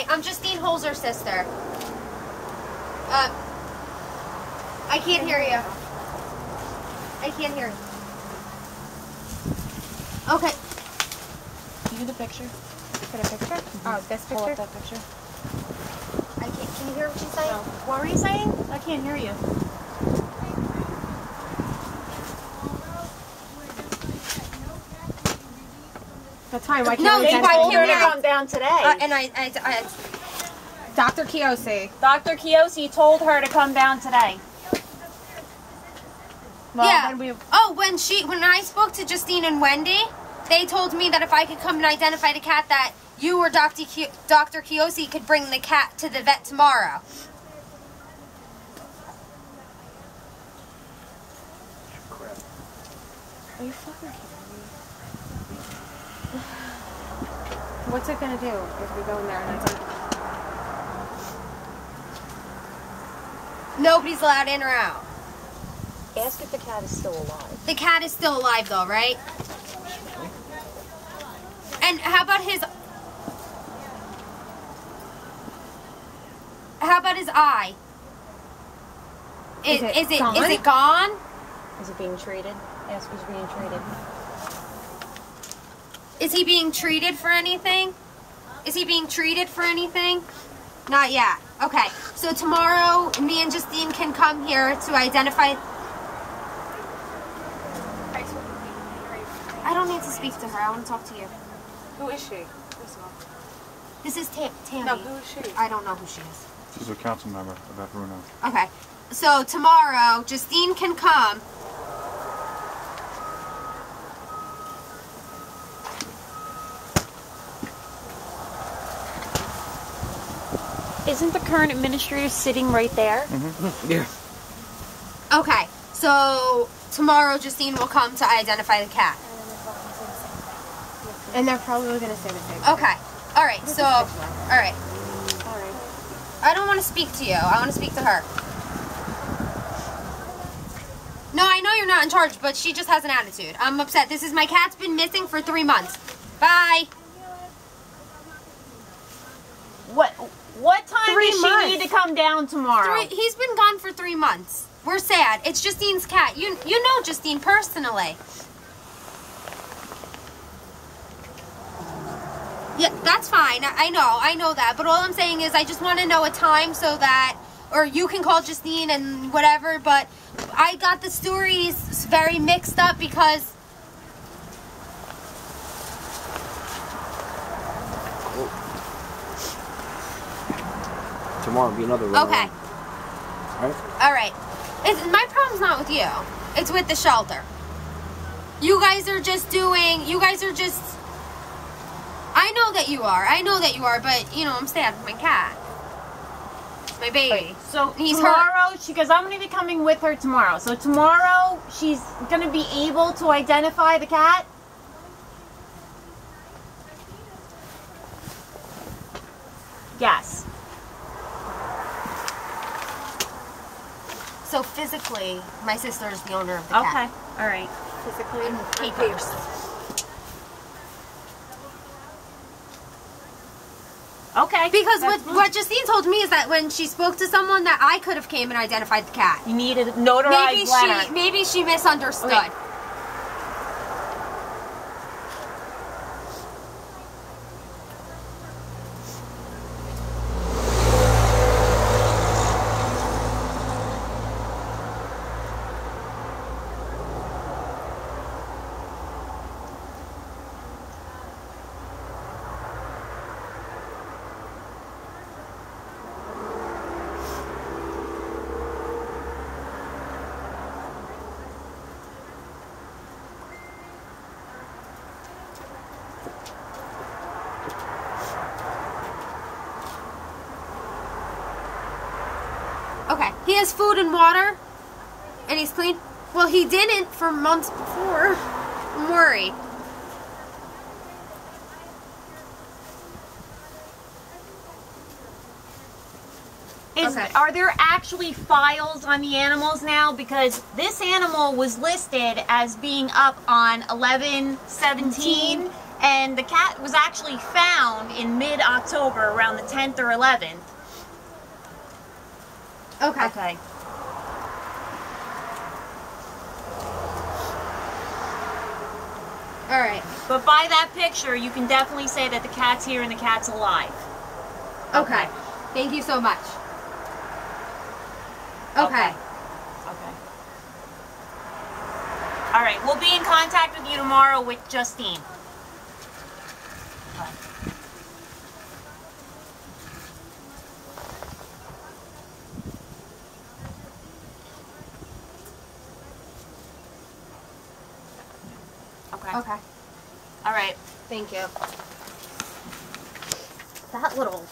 Hi, I'm Justine Holzer's sister. I can't hear you. I can't hear you. Okay. Can you do the picture? Get a picture? Mm-hmm. Oh, this picture? Pull up that picture. I can't. Can you hear what she's saying? No. What were you saying? I can't hear you. That's fine. Why can't they told her to now. come down today. And Dr. Kiyosi. Dr. Kiyosi told her to come down today. Well, yeah. Then when I spoke to Justine and Wendy, they told me that if I could come and identify the cat, that you or Dr. Kiyosi could bring the cat to the vet tomorrow. Are you fucking kidding me? What's it gonna do if we go in there and it's like... Nobody's allowed in or out. Ask if the cat is still alive. The cat is still alive though, right? And how about his eye? Is it gone? Is it being treated? Ask who's being treated. Is he being treated for anything? Is he being treated for anything? Not yet. Okay. So tomorrow, me and Justine can come here to identify. I don't need to speak to her. I want to talk to you. Who is she? This is Tammy. No, who is she? I don't know who she is. She's a council member of that Bruno. Okay. So tomorrow, Justine can come. Isn't the current administrator sitting right there? Mm-hmm. Yeah. Okay. So tomorrow, Justine will come to identify the cat. And they're probably going to say the same thing. Okay. All right. So, all right. All right. I don't want to speak to you. I want to speak to her. No, I know you're not in charge, but she just has an attitude. I'm upset. My cat's been missing for 3 months. Bye. What time does she need to come down tomorrow? He's been gone for 3 months. We're sad. It's Justine's cat. You know Justine personally. Yeah, that's fine. I know that. But all I'm saying is I just want to know a time so that, or you can call Justine and whatever, but I got the stories very mixed up because... Tomorrow will be another run. Okay. All right. My problem's not with you. It's with the shelter. You guys are just... I know that you are, but, I'm sad with my cat. My baby. Right. So he's tomorrow, because I'm going to be coming with her tomorrow. So tomorrow, she's going to be able to identify the cat? Yes. So physically, my sister is the owner of the cat. Okay. All right. Physically and papers. Okay. Because what Justine told me is that when she spoke to someone that I could have came and identified the cat. You needed a notarized letter. Maybe she misunderstood. Okay. Okay. He has food and water, and he's clean. Well, he didn't for months before. I'm worried. Are there actually files on the animals now? Because this animal was listed as being up on 11/17, And the cat was actually found in mid-October, around the 10th or 11th. Okay. Okay. All right. But by that picture, you can definitely say that the cat's here and the cat's alive. Okay. Thank you so much. Okay. Okay. All right, we'll be in contact with you tomorrow with Justine. Okay. Okay. All right. Thank you. That little